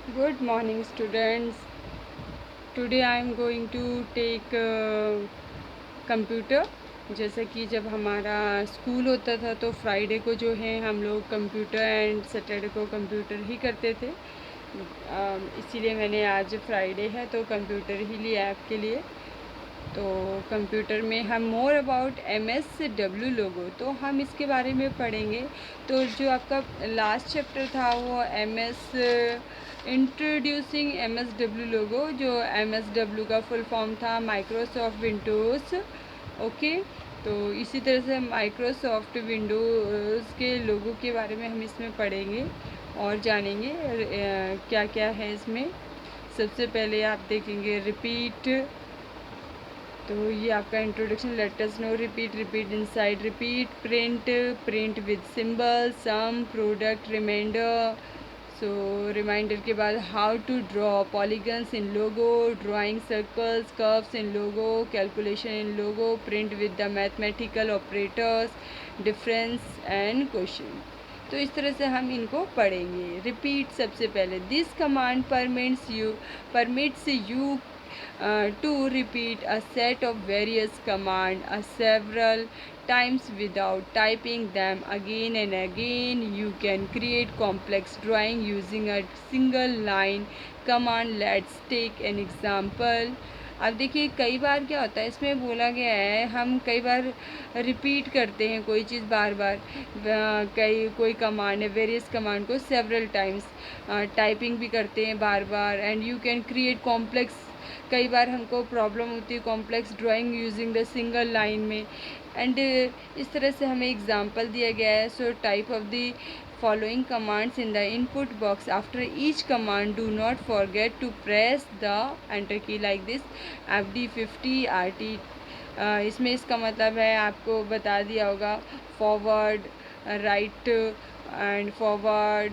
Good morning, students. Today I am going to take computer. जैसा कि जब हमारा स्कूल होता था तो फ्राइडे को जो है हम लोग कंप्यूटर एंड सैटरडे को कंप्यूटर ही करते थे। इसीलिए मैंने आज फ्राइडे है तो कंप्यूटर ही लिया आपके लिए। तो कंप्यूटर में हम मोर अबाउट MS-W लोगो, तो हम इसके बारे में पढ़ेंगे। तो जो आपका लास्ट चैप्टर था वो इंट्रोड्यूसिंग MS-W लोगो, जो MS-W का फुल फॉर्म था माइक्रोसॉफ्ट विंडोज़। ओके, तो इसी तरह से माइक्रोसॉफ्ट विंडोज़ के लोगो के बारे में हम इसमें पढ़ेंगे और जानेंगे क्या क्या है इसमें। सबसे पहले आप देखेंगे रिपीट। तो ये आपका introduction, let us know, repeat, repeat inside repeat, print, print with symbol, sum, product, remainder. So remainder के बाद how to draw polygons in logo, drawing circles curves in logo, calculation in logo, print with the mathematical operators, difference and question. तो इस तरह से हम इनको पढ़ेंगे। Repeat सबसे पहले, this command permits you to repeat a set of various commands several times without typing them again and again. You can create complex drawing using a single line command. Let's take an example. अब देखिए कई बार क्या होता है, इसमें बोला गया है हम कई बार रिपीट करते हैं कोई चीज़ बार बार। कोई कमांड है, वेरियस कमांड को सेवरल टाइम्स टाइपिंग भी करते हैं बार बार। And you can create complex, कई बार हमको प्रॉब्लम होती है complex drawing using the single line में। एंड इस तरह से हमें एग्जांपल दिया गया है। So type of the following commands in the input box, after each command do not forget to press the enter key like this. FD50 RT, इसमें इसका मतलब है आपको बता दिया होगा, forward, right and forward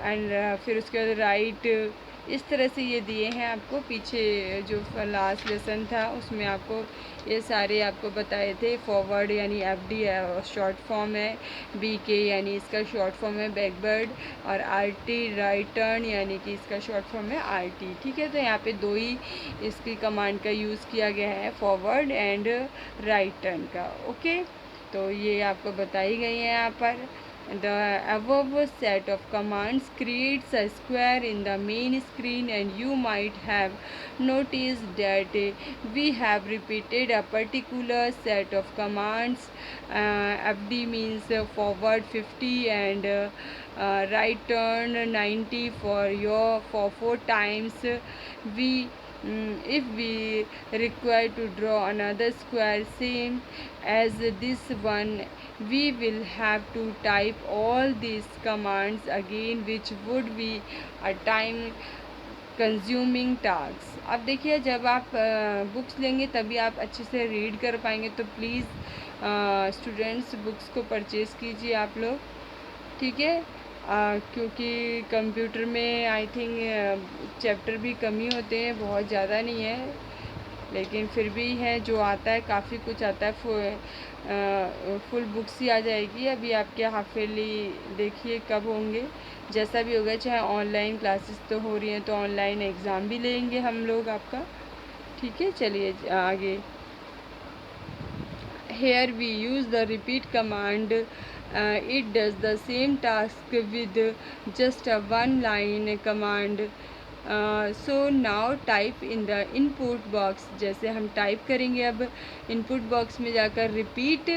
and फिर उसके बाद राइट। इस तरह से ये दिए हैं आपको। पीछे जो लास्ट लेसन था उसमें आपको ये सारे आपको बताए थे। फॉरवर्ड यानी FD शॉर्ट फॉर्म है, BK यानी इसका शॉर्ट फॉर्म है बैकवर्ड, और RT राइट टर्न यानी कि इसका शॉर्ट फॉर्म है RT। ठीक है, तो यहाँ पे दो ही इसकी कमांड का यूज़ किया गया है, फॉरवर्ड एंड राइट टर्न का। ओके, तो ये आपको बताई गई है यहाँ पर। The above set of commands creates a square in the main screen, and you might have noticed that we have repeated a particular set of commands. FD means forward 50 and right turn 90 for 4 times. We If we require to draw another square same as this one, we will have to type all these commands again, which would be a time consuming task. अब देखिए जब आप books लेंगे तभी आप अच्छे से read कर पाएंगे, तो प्लीज़ स्टूडेंट्स बुक्स को परचेज़ कीजिए आप लोग। ठीक है, क्योंकि कंप्यूटर में आई थिंक चैप्टर भी कम ही होते हैं, बहुत ज़्यादा नहीं है, लेकिन फिर भी है जो आता है काफ़ी कुछ आता है। फुल बुक्स ही आ जाएगी। अभी आपके हाफ ईयरली देखिए कब होंगे, जैसा भी होगा, चाहे ऑनलाइन क्लासेस तो हो रही हैं तो ऑनलाइन एग्ज़ाम भी लेंगे हम लोग आपका। ठीक है, चलिए आगे। Here we use the repeat command. It does the same task with just a one line command. So now type in the input box, जैसे हम टाइप करेंगे अब इनपुट बॉक्स में जाकर repeat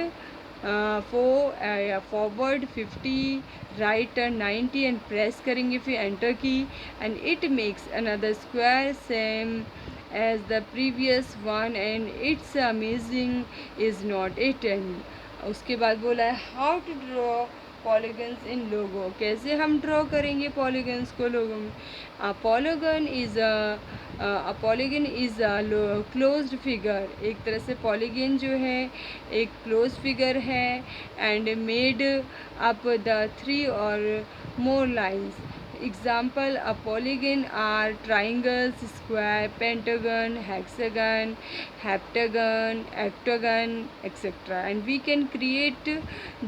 forward 50, right turn 90 and press करेंगे फिर enter key, and it makes another square same as the previous one, and it's amazing is not it। and उसके बाद बोला है how to draw polygons in लोगो, कैसे हम ड्रॉ करेंगे polygons को लोगों में। Polygon is a closed figure, एक तरह से पॉलीगन जो है एक क्लोज फिगर है, एंड मेड अप द 3 और more lines। Example, a polygon are triangles, square, pentagon, hexagon, heptagon, octagon, etc. And we can create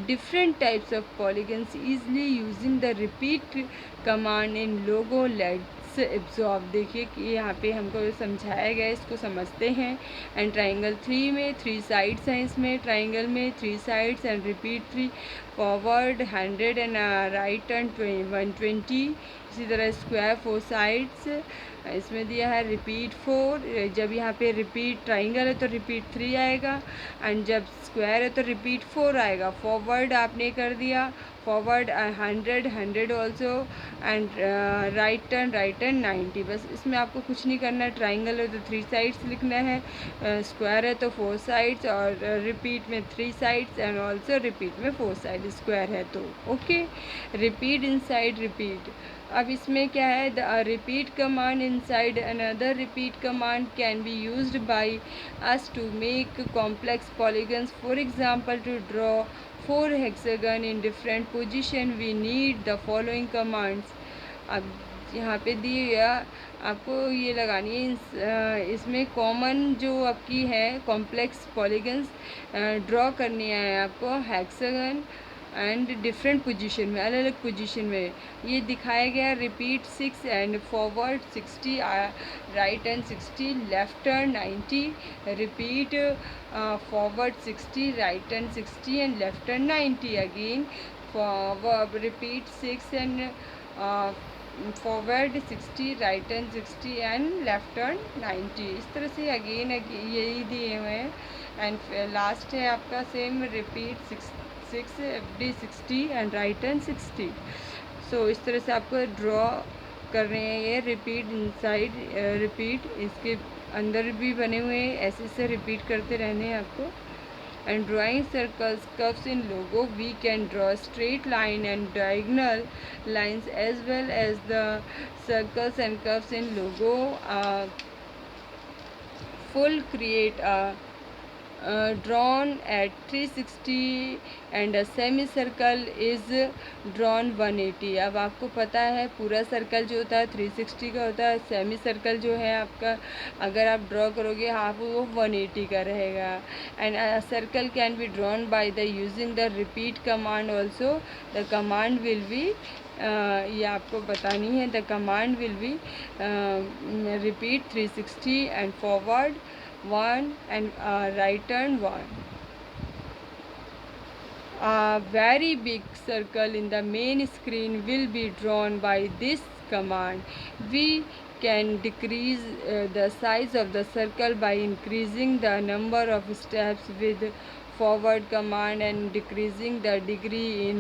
different types of polygons easily using the repeat command in logo. Let's let's absorb. देखिए कि यहाँ पे हमको समझाया गया है, इसको समझते हैं। एंड ट्राइंगल 3 में 3 साइड्स हैं, इसमें ट्राइंगल में 3 sides and repeat 3 forward 100 and right turn 120। इसी तरह स्क्वायर 4 साइड्स इसमें दिया है रिपीट 4। जब यहाँ पे रिपीट ट्राइंगल है तो रिपीट 3 आएगा, एंड जब स्क्वायर है तो रिपीट 4 आएगा। फॉरवर्ड आपने कर दिया, forward 100 also, and right turn 90। बस इसमें आपको कुछ नहीं करना है। ट्राइंगल है तो 3 साइड्स लिखना है, स्क्वायर है तो 4 साइड्स, और रिपीट में 3 साइड्स एंड ऑल्सो रिपीट में 4 साइड, स्क्वायर है तो ओके। Repeat inside repeat. अब इसमें क्या है, the repeat command inside another repeat command can be used by us to make complex polygons. For example, to draw 4 hexagon in different position we need the following commands. अब यहाँ पे दिए गया आपको ये लगानी है, इसमें कॉमन जो आपकी है कॉम्प्लेक्स पॉलीगन्स ड्रॉ करनी है आपको, हेक्सागन एंड डिफरेंट पोजीशन में, अलग अलग पोजीशन में। ये दिखाया गया repeat 6 and forward 60, right turn 60, left turn 90, repeat forward 60, right turn 60 and left turn 90 again, forward repeat 6 and forward 60, right turn 60 and left turn 90। इस तरह से अगेन यही दिए हुए हैं। एंड लास्ट है आपका same repeat 6 FD 60 and right turn 60। सो इस तरह से आपको ड्रॉ कर रहे हैं ये रिपीट इनसाइड रिपीट, इसके अंदर भी बने हुए हैं, ऐसे से रिपीट करते रहने हैं आपको। And drawing circles, curves in logo, we can draw straight line and diagonal lines as well as the circles and curves in logo. Full create a drawn at 360 and a semicircle is drawn 180। अब आपको पता है पूरा circle जो होता है 360 का होता है, सेमी सर्कल जो है आपका अगर आप ड्रॉ करोगे हाफ वो 180 का रहेगा। And circle can be drawn by the using the repeat command also. The command will be ये आपको बतानी है, the command will be repeat 360 and forward 1 and right turn 1. A very big circle in the main screen will be drawn by this command. We can decrease the size of the circle by increasing the number of steps with forward command and decreasing the degree in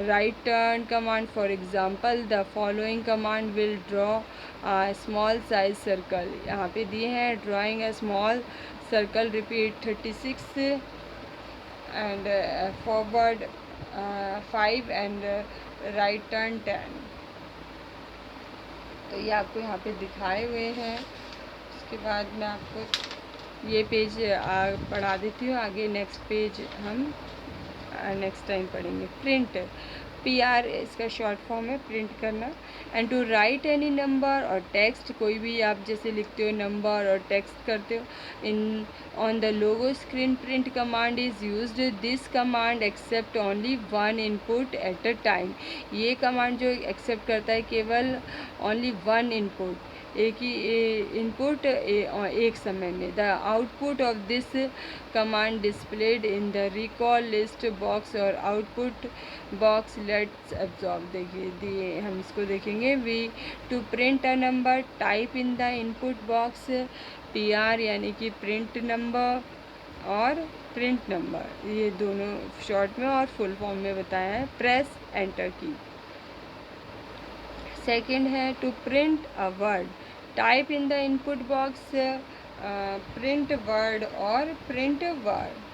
right turn command. For example, the following command will draw a small size circle। यहाँ पे दिए हैं drawing a small circle, repeat 36 and forward 5 and right turn 10। तो ये आपको यहाँ पे दिखाए हुए हैं। उसके बाद मैं आपको ये पेज पढ़ा देती हूँ, आगे नेक्स्ट पेज हम नेक्स्ट टाइम पढ़ेंगे। प्रिंट, PR इसका शॉर्ट फॉर्म है प्रिंट करना। And to write any number और टेक्स्ट, कोई भी आप जैसे लिखते हो नंबर और टेक्स्ट करते हो in on the logo screen, print command is used. This command accept only 1 input at a time. ये कमांड जो एक्सेप्ट करता है केवल ओनली 1 इनपुट, एक ही इनपुट एक समय में। The output of this command displayed in the recall list box और आउटपुट बॉक्स लेट्स एब्जॉर्ब। देखिए दिए हम इसको देखेंगे। We to print a number type in the input box PR यानी कि प्रिंट नंबर और प्रिंट नंबर, ये दोनों शॉर्ट में और फुल फॉर्म में बताया है। Press enter key. सेकेंड है to print a word, type in the input box print word और प्रिंट वर्ड।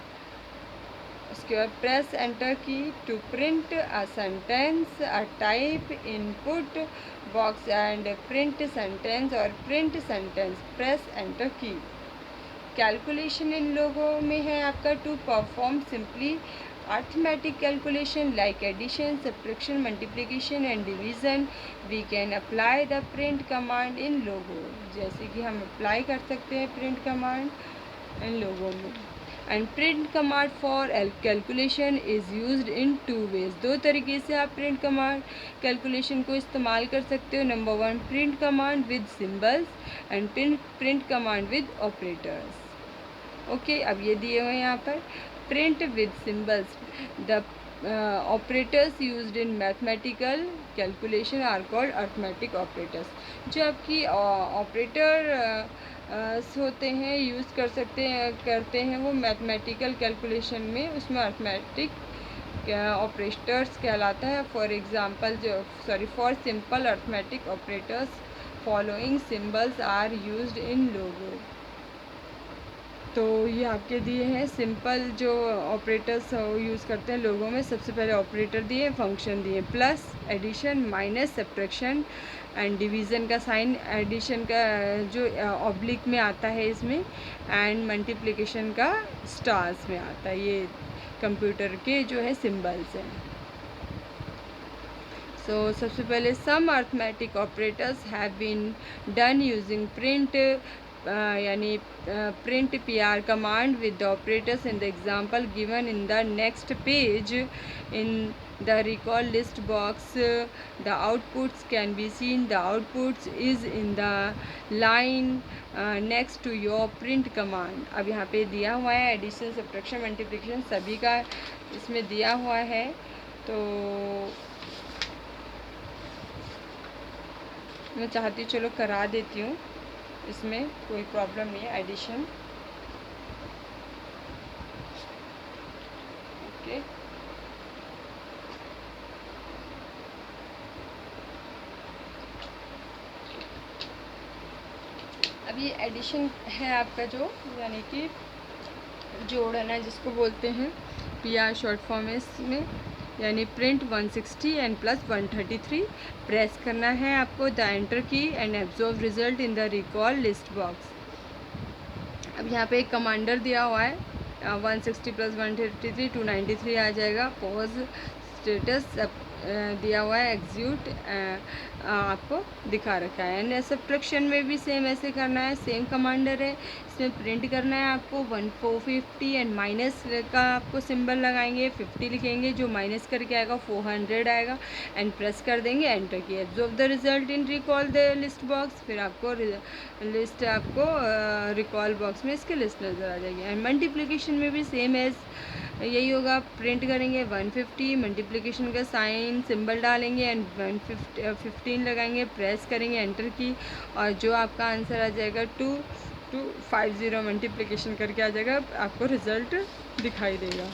उसके बाद press enter key. To print a sentence, a type input box and print sentence और print sentence, press enter key. Calculation in logo में है आपका to perform simply arithmetic calculation like addition, subtraction, multiplication and division, we can apply the print command in logo। जैसे कि हम apply कर सकते हैं प्रिंट कमांड इन लोगों में। And print command for calculation is used in 2 ways. 2 तरीके से आप प्रिंट कमांड कैलकुलेशन को इस्तेमाल कर सकते हो। Number 1 print command with symbols and print command with operators. Okay, अब ये दिए हुए हैं यहाँ पर print with symbols. The operators used in mathematical calculation are called arithmetic operators. जो आपकी ऑपरेटर होते हैं, यूज़ करते हैं वो मैथमेटिकल कैलकुलेशन में, उसमें अर्थमेटिक ऑपरेटर्स कहलाता है। For simple arithmetic operators following symbols are used in Logo. तो ये आपके दिए हैं सिंपल जो ऑपरेटर्स यूज़ करते हैं लोगों में। सबसे पहले ऑपरेटर दिए, फंक्शन दिए, plus, addition, minus, subtraction and division का साइन, एडिशन का जो ऑब्लिक में आता है इसमें, एंड मल्टीप्लिकेशन का स्टार्स में आता है। ये कंप्यूटर के जो है सिंबल्स हैं। सो सबसे पहले some arithmetic operators have been done using print यानी print PR command with the operators in the example given in the next page in the recall list box. The outputs can be seen, the outputs is in the line next to your print command. अब यहाँ पे दिया हुआ है addition, subtraction, multiplication सभी का इसमें दिया हुआ है। तो मैं चाहती हूँ चलो करा देती हूँ, इसमें कोई प्रॉब्लम नहीं है। एडिशन, ओके, अब ये एडिशन है आपका जो यानी कि जोड़ना जिसको बोलते हैं, PR शॉर्ट फॉर्म है इसमें, यानी प्रिंट 160 एंड प्लस 133 प्रेस करना है आपको the enter key and absorb result in the recall list box. अब यहाँ पे एक कमांडर दिया हुआ है 160 प्लस 133 293 आ जाएगा। पॉज स्टेटस दिया हुआ है, एग्जीक्यूट आपको दिखा रखा है। एंड सब्ट्रैक्शन में भी सेम ऐसे करना है, सेम कमांडर है। इसमें प्रिंट करना है आपको 450 एंड माइनस का आपको सिंबल लगाएंगे, 50 लिखेंगे, जो माइनस करके आएगा 400 आएगा, एंड प्रेस कर देंगे एंटर की। Absorb the result in recall the list box, फिर आपको लिस्ट रिकॉल बॉक्स में इसकी लिस्ट नज़र आ जाएगी। एंड मल्टीप्लिकेशन में भी सेम एज यही होगा, प्रिंट करेंगे 150, मल्टीप्लिकेशन का साइन सिंबल डालेंगे एंड 15 लगाएंगे, प्रेस करेंगे एंटर की, और जो आपका आंसर आ जाएगा 2250 मल्टीप्लिकेशन करके आ जाएगा, आपको रिज़ल्ट दिखाई देगा।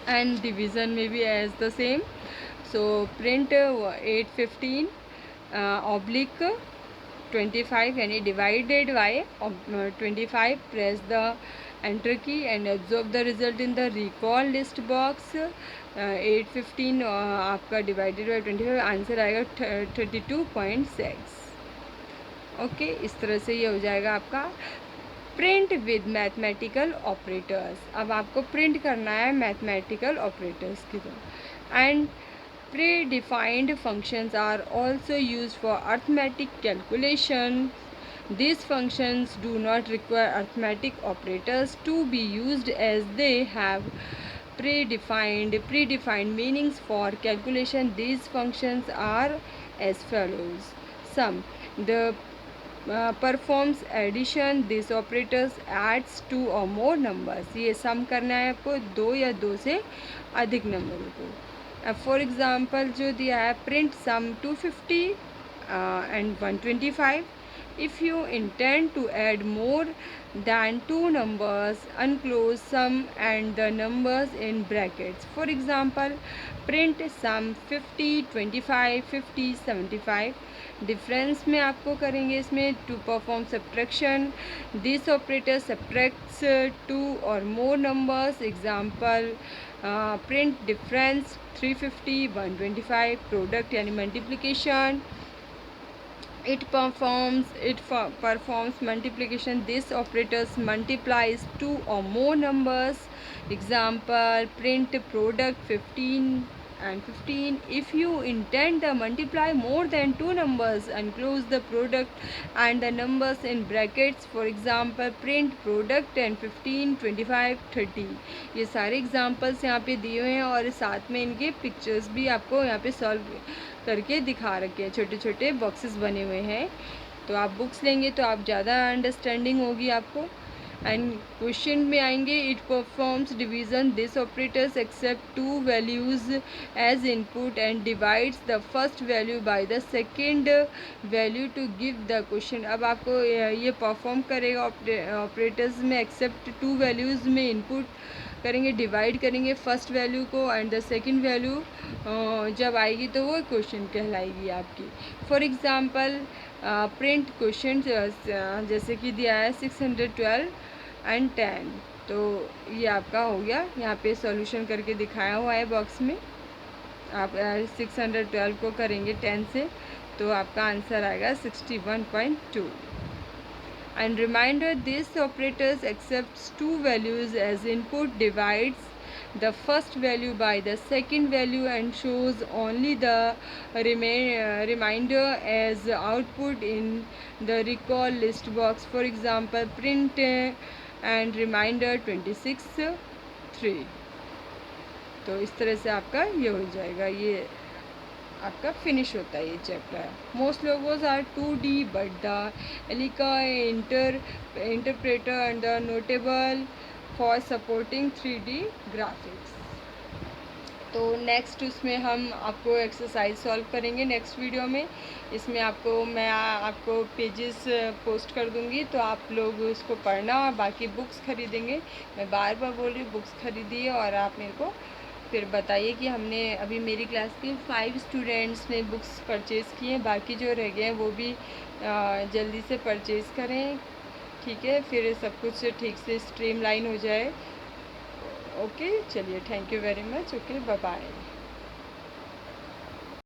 एंड डिवीज़न में भी as the same. So print 815 oblique 25 यानी divided by 25, press the enter key and observe the result in the recall list box. 815 आपका डिवाइडेड बाय 25, आंसर आएगा 32.6। ओके, इस तरह से ये हो जाएगा आपका प्रिंट विद मैथमेटिकल ऑपरेटर्स। अब आपको प्रिंट करना है मैथमेटिकल ऑपरेटर्स की तरह। And predefined functions are also used for arithmetic calculation. These functions do not require arithmetic operators to be used as they have predefined meanings for calculation. These functions are as follows. Sum, the performs addition, this operators adds 2 or more numbers. ये सम करना है आपको 2 या 2 से अधिक नंबरों को। For example जो दिया है print sum 250 and 125। If you intend to add more than 2 numbers, unclose sum and the numbers in brackets. For example, print sum 50 25 50 75। Difference में आपको करेंगे इसमें to perform subtraction, this operator subtracts 2 और more numbers. Example print difference 350 125। Product यानी multiplication, it performs multiplication. This operators multiplies 2 or more numbers. Example print product 15 And 15, if you intend to multiply more than two numbers, enclose the product and the numbers in brackets. For example, print product and 15, 25, 30. ये सारे examples यहाँ पे दिए हुए हैं और साथ में इनके पिक्चर्स भी आपको यहाँ पे सॉल्व करके दिखा रखे हैं, छोटे छोटे बॉक्सेस बने हुए हैं। तो आप बुक्स लेंगे तो आप ज़्यादा अंडरस्टैंडिंग होगी आपको। एंड क्वेश्चन में आएंगे, it performs division this operators accept two values as input and divides the first value by the second value to give the question. अब आपको ये परफॉर्म करेगा ऑपरेटर्स में, एक्सेप्ट टू वैल्यूज़ में इनपुट करेंगे, divide करेंगे फर्स्ट वैल्यू को and the second value जब आएगी तो वो क्वेश्चन कहलाएगी आपकी। फॉर एग्ज़ाम्पल प्रिंट क्वेश्चन जैसे कि दिया है 612 एंड 10, तो ये आपका हो गया, यहाँ पे सॉल्यूशन करके दिखाया हुआ है बॉक्स में। आप 612 को करेंगे 10 से तो आपका आंसर आएगा 61.2। And remainder, this operators accepts two values as input, divides the first value by the second value and shows only the remainder as output in the recall list box. For example, print and reminder 26 3। तो इस तरह से आपका ये हो जाएगा, ये आपका फिनिश होता है ये chapter. Most logos are 2D but the Elica interpreter and the notable for supporting 3D graphics. तो नेक्स्ट उसमें हम आपको एक्सरसाइज सॉल्व करेंगे नेक्स्ट वीडियो में। इसमें मैं आपको पेजेस पोस्ट कर दूंगी, तो आप लोग उसको पढ़ना और बाकी बुक्स खरीदेंगे। मैं बार बार बोल रही हूँ, बुक्स खरीदिए और आप मेरे को फिर बताइए कि हमने अभी मेरी क्लास के 5 स्टूडेंट्स ने बुक्स परचेज़ किए हैं, बाकी जो रह गए हैं वो भी जल्दी से परचेज़ करें, ठीक है, फिर सब कुछ ठीक से स्ट्रीमलाइन हो जाए। ओके, चलिए, thank you very much. Okay, bye bye.